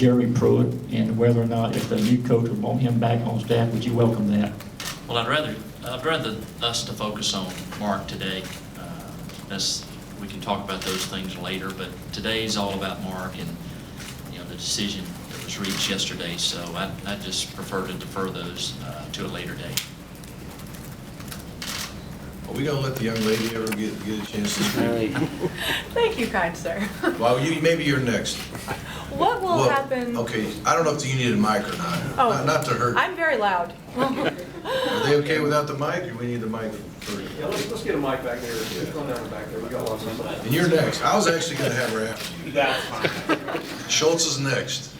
Jeremy Pruitt, and whether or not if the new coach would want him back on staff, would you welcome that? Well, I'd rather us to focus on Mark today. We can talk about those things later, but today's all about Mark and the decision that was reached yesterday. So I just prefer to defer those to a later date. Are we gonna let the young lady ever get a chance to speak? Thank you, kind sir. Well, maybe you're next. What will happen? Okay, I don't know if you need a mic or not. Oh, Not to hurt. I'm very loud. Are they okay without the mic, or we need the mic for you? Yeah, let's get a mic back there. Let's go down the back there. We got lots of And you're next. I was actually gonna have her after you. That's fine. Schultz is next.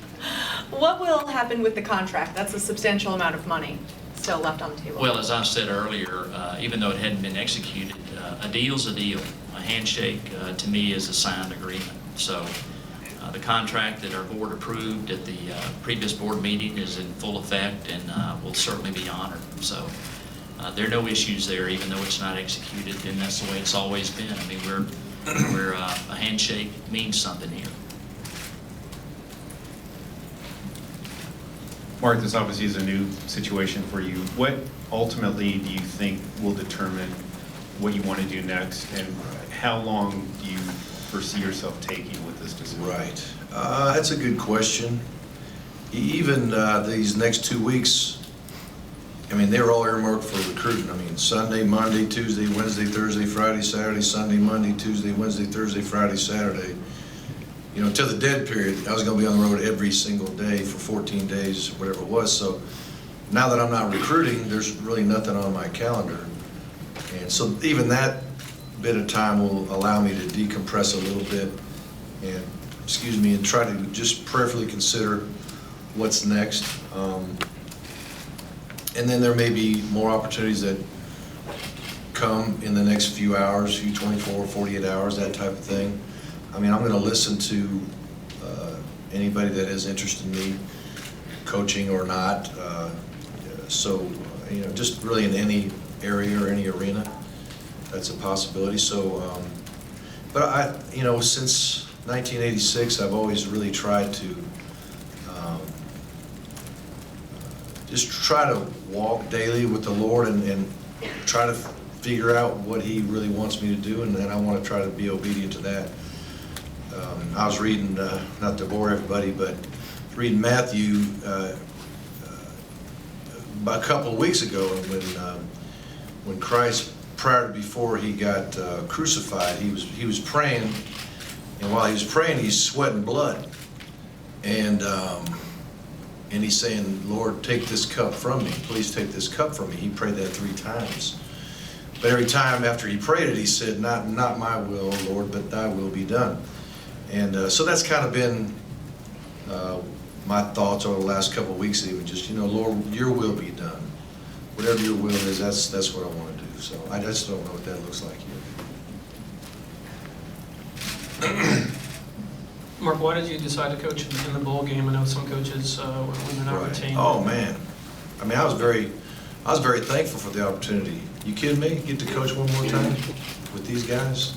What will happen with the contract? That's a substantial amount of money still left on the table. Well, as I said earlier, even though it hadn't been executed, a deal's a deal. A handshake, to me, is a signed agreement. So the contract that our board approved at the previous board meeting is in full effect and will certainly be honored. So there are no issues there, even though it's not executed, and that's the way it's always been. I mean, we're a handshake means something here. Mark, this obviously is a new situation for you. What ultimately do you think will determine what you want to do next, and how long do you foresee yourself taking with this decision? Right. That's a good question. Even these next 2 weeks, I mean, they're all earmarked for recruiting. I mean, Sunday, Monday, Tuesday, Wednesday, Thursday, Friday, Saturday, Sunday, Monday, Tuesday, Wednesday, Thursday, Friday, Saturday. Till the dead period, I was going to be on the road every single day for 14 days, whatever it was. So now that I'm not recruiting, there's really nothing on my calendar. And so even that bit of time will allow me to decompress a little bit and try to just prayerfully consider what's next. And then there may be more opportunities that come in the next few hours, few 24, 48 hours, that type of thing. I mean, I'm going to listen to anybody that is interested in me, coaching or not. Just really in any area or any arena, that's a possibility. So, but since 1986, I've always really tried to just try to walk daily with the Lord and try to figure out what He really wants me to do, and then I want to try to be obedient to that. I was reading, not to bore everybody, but reading Matthew a couple of weeks ago, when Christ, before He got crucified, he was praying, and while He was praying, He's sweating blood, and He's saying, "Lord, take this cup from me. Please take this cup from me." He prayed that 3 times. But every time after He prayed it, He said, not my will, Lord, but Thy will be done. And so that's kind of been my thoughts over the last couple of weeks, even just, Lord, Your will be done. Whatever Your will is, that's what I want to do. So I just don't know what that looks like yet. Mark, why did you decide to coach in the bowl game? I know some coaches, when they're not retained. Oh, man. I mean, I was very thankful for the opportunity. You kidding me? Get to coach one more time with these guys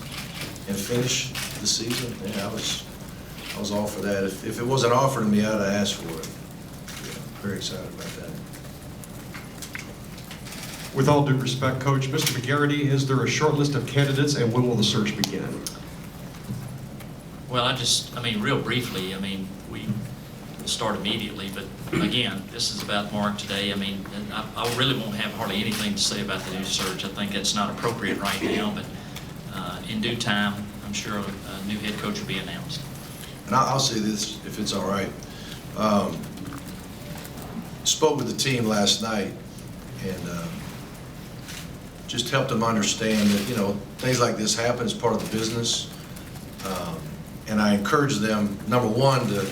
and finish the season? Yeah, I was all for that. If it wasn't offered to me, I'd have asked for it. Yeah, very excited about that. With all due respect, Coach, Mr. McGarity, is there a short list of candidates, and when will the search begin? Well, real briefly, we will start immediately, but again, this is about Mark today. I really won't have hardly anything to say about the new search. I think that's not appropriate right now, but in due time, I'm sure a new head coach will be announced. And I'll say this, if it's all right. Spoke with the team last night and just helped them understand that, things like this happen as part of the business. And I encourage them, number one, to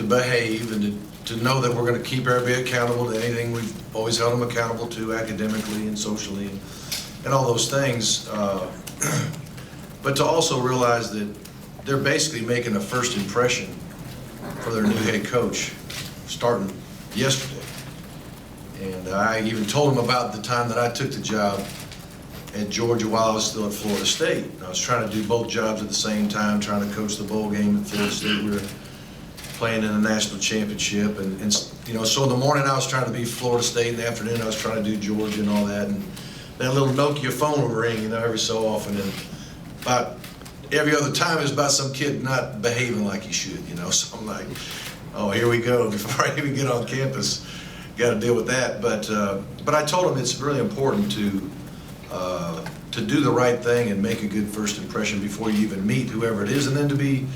behave and to know that we're going to keep everybody accountable to anything we've always held them accountable to academically and socially and all those things. But to also realize that they're basically making a first impression for their new head coach starting yesterday. And I even told them about the time that I took the job at Georgia while I was still at Florida State. I was trying to do both jobs at the same time, trying to coach the bowl game at Florida State. playing in the national championship. And you know, so in the morning I was trying to be Florida State, in the afternoon I was trying to do Georgia and all that. And that little Nokia phone would ring, you know, every so often. And about every other time it was about some kid not behaving like he should, you know. So I'm like, oh, here we go. Before I even get on campus, got to deal with that. But I told him it's really important to do the right thing and make a good first impression before you even meet whoever it is, and then to be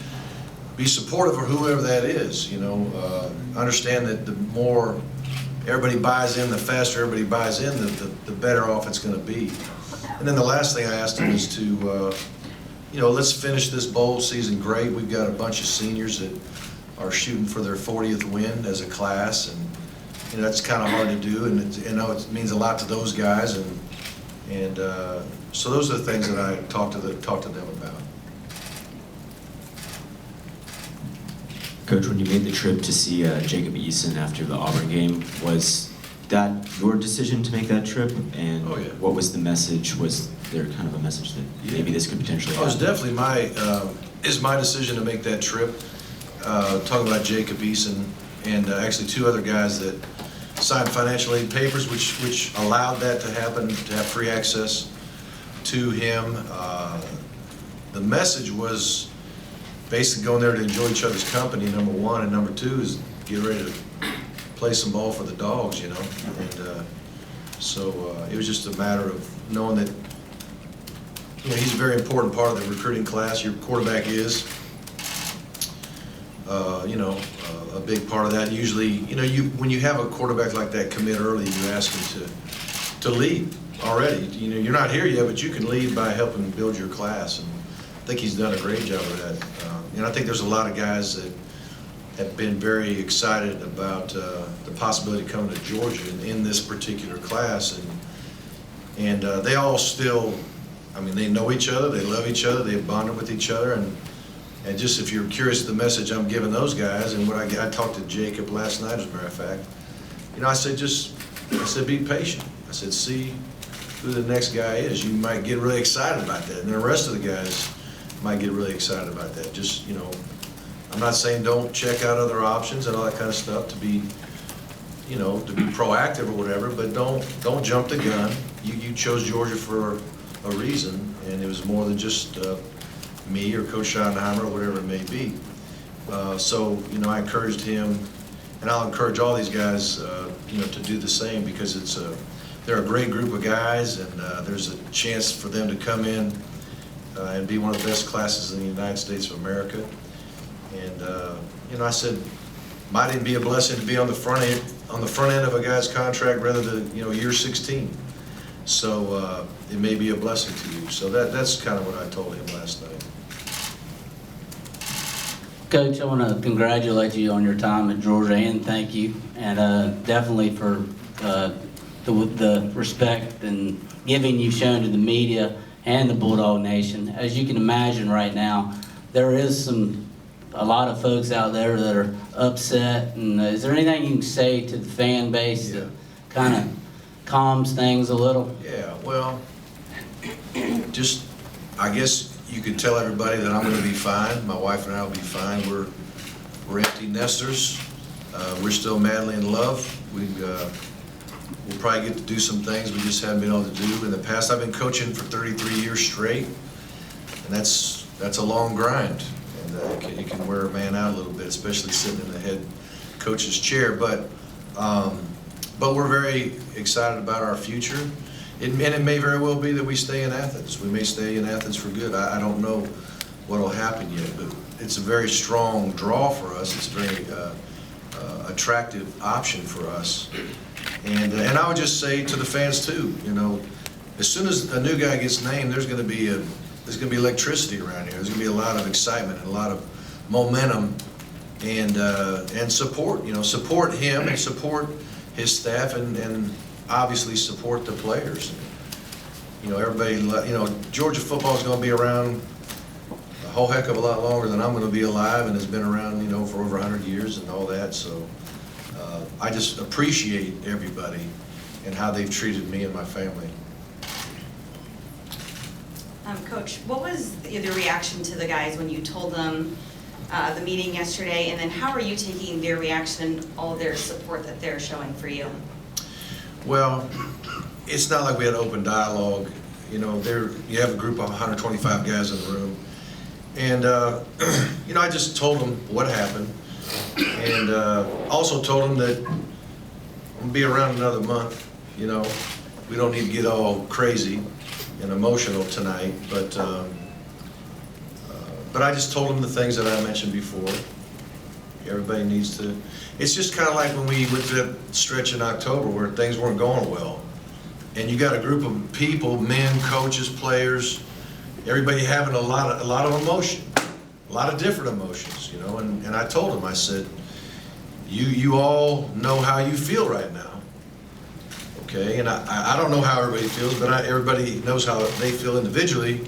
supportive of whoever that is. You know, understand that the more everybody buys in, the faster everybody buys in, the better off it's going to be. And then the last thing I asked him is to, you know, let's finish this bowl season great. We've got a bunch of seniors that are shooting for their 40th win as a class, and you know that's kind of hard to do, and you know it means a lot to those guys, and so those are the things that I talked to them about. Coach, when you made the trip to see Jacob Eason after the Auburn game, was that your decision to make that trip? And Oh, yeah. what was the message? Was there kind of a message that maybe this could potentially It was happen? definitely my decision to make that trip. Talking about Jacob Eason and actually two other guys that signed financial aid papers, which allowed that to happen, to have free access to him. The message was basically going there to enjoy each other's company, number one, and number two is get ready to play some ball for the dogs, you know. And so it was just a matter of knowing that, you know, he's a very important part of the recruiting class. Your quarterback is, you know, a big part of that. Usually, you know, when you have a quarterback like that commit early, you ask him to lead already. You know, you're not here yet, but you can lead by helping build your class. And I think he's done a great job of that. And I think there's a lot of guys that have been very excited about the possibility of coming to Georgia in this particular class. And they all still, I mean, they know each other, they love each other, they've bonded with each other. And just if you're curious of the message I'm giving those guys, and what I talked to Jacob last night, as a matter of fact, you know, I said, be patient. I said, see who the next guy is. You might get really excited about that, and the rest of the guys might get really excited about that. Just, you know, I'm not saying don't check out other options and all that kind of stuff to be, you know, to be proactive or whatever, but don't jump the gun. You chose Georgia for a reason, and it was more than just me or Coach Schottenheimer or whatever it may be. So, you know, I encouraged him, and I'll encourage all these guys, you know, to do the same, because they're a great group of guys, and there's a chance for them to come in and be one of the best classes in the United States of America. And you know, I said, might it be a blessing to be on the front end of a guy's contract rather than, you know, year 16. So it may be a blessing to you. So that's kind of what I told him last night. Coach, I want to congratulate you on your time at Georgia and thank you, and definitely for the respect and giving you've shown to the media and the Bulldog Nation. As you can imagine right now, there is a lot of folks out there that are upset, and is there anything you can say to the fan base that kind of calms things a little? Yeah, well, just, I guess you could tell everybody that I'm going to be fine. My wife and I will be fine. We're empty nesters. We're still madly in love. We'll probably get to do some things we just haven't been able to do in the past. I've been coaching for 33 years straight, and that's a long grind, and it can wear a man out a little bit, especially sitting in the head coach's chair. But we're very excited about our future. And it may very well be that we stay in Athens. We may stay in Athens for good. I don't know what will happen yet, but it's a very strong draw for us. It's a very attractive option for us. And I would just say to the fans too, you know, as soon as a new guy gets named, there's going to be electricity around here. There's going to be a lot of excitement and a lot of momentum and support. You know, support him and support his staff and obviously support the players. You know, everybody, you know, Georgia football is going to be around a whole heck of a lot longer than I'm going to be alive, and has been around, you know, for over 100 years and all that. So I just appreciate everybody and how they've treated me and my family. Coach, what was the reaction to the guys when you told them the meeting yesterday, and then how are you taking their reaction and all their support that they're showing for you? Well, it's not like we had open dialogue. You know, you have a group of 125 guys in the room. And, you know, I just told them what happened. And also told them that I'm going to be around another month. You know, we don't need to get all crazy and emotional tonight. But I just told them the things that I mentioned before. Everybody needs to, it's just kind of like when we went through that stretch in October where things weren't going well. And you got a group of people, men, coaches, players, everybody having a lot of emotion, a lot of different emotions, you know. And I told them, I said, you all know how you feel right now, okay? And I don't know how everybody feels, but everybody knows how they feel individually.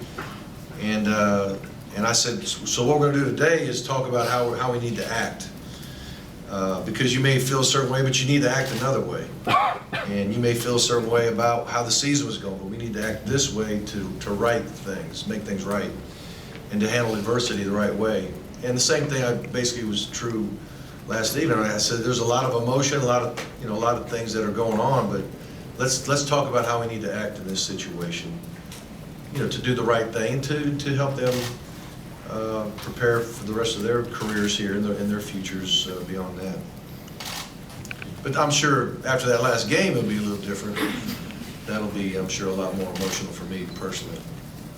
And I said, so what we're going to do today is talk about how we need to act. Because you may feel a certain way, but you need to act another way. And you may feel a certain way about how the season was going, but we need to act this way to right things, make things right, and to handle adversity the right way. And the same thing basically was true last evening. I said there's a lot of emotion, a lot of things that are going on, but let's talk about how we need to act in this situation. You know, to do the right thing, to help them prepare for the rest of their careers here and their futures beyond that. But I'm sure after that last game it'll be a little different. That'll be, I'm sure, a lot more emotional for me personally.